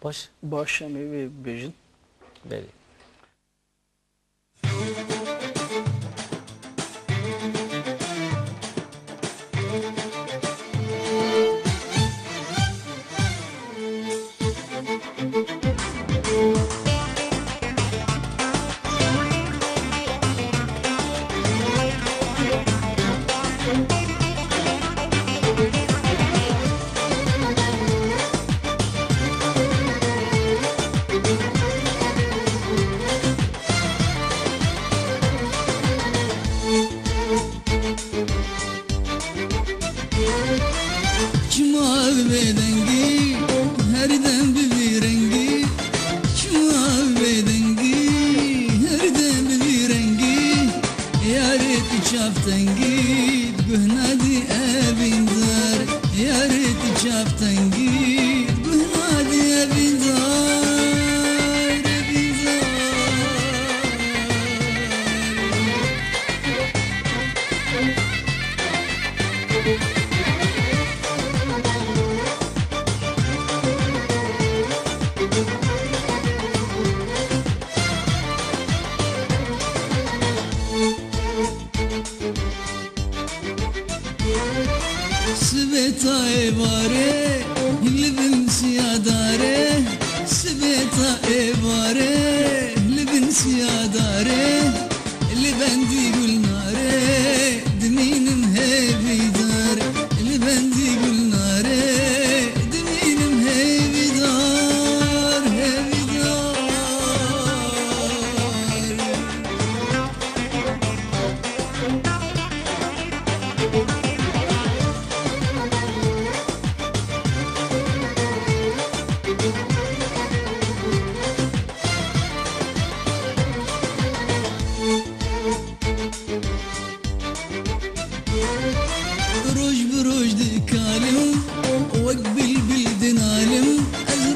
باش باش امی بیجن بله. شافتنجيد بهنادي أبين دار يا ريت شافتنجيد بهنادي أبين دار أبين دار سبيتا إبارة لبن سيادارة سبيتا إبارة لبن سيادارة لبن دي قلنارة دمين مهيبي دار لبن دي قلنارة دمين مهيبي دار هيبي دار روج بروج دكالم وقبل بالدنالم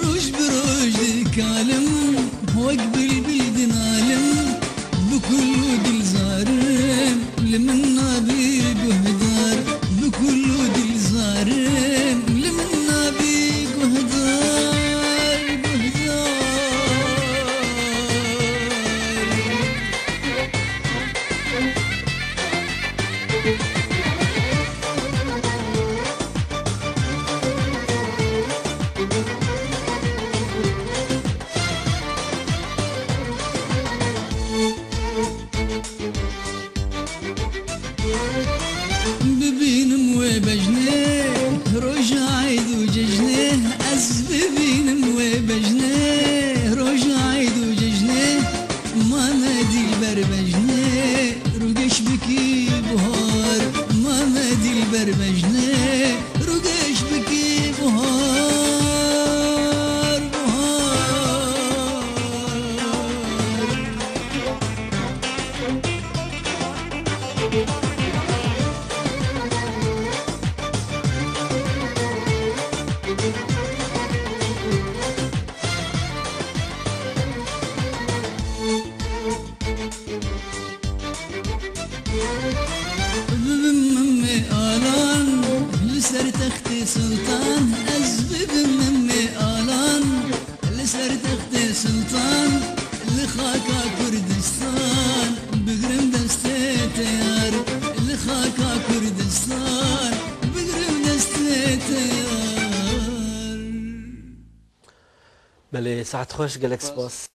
روج بروج دكالم وقبل بالدنالم بكل دل زارم لمنا بيقهدار بكل دل زارم لمنا بيقهدار قهدار ببينم وبجنه رجع عيد وججنه أز ببينم وبجنه رجع عيد وججنه ما مدي البربجنه رقش بكي بهار ما مدي البربجنه رقش بكي بهار بهار بممي آلان لسر تختي سلطان أزبي بممي آلان لسر تختي سلطان لخاكا كردستان بقرم دستي تيار لخاكا كردستان بقرم دستي تيار بله ساعت خوش گلک سپاس.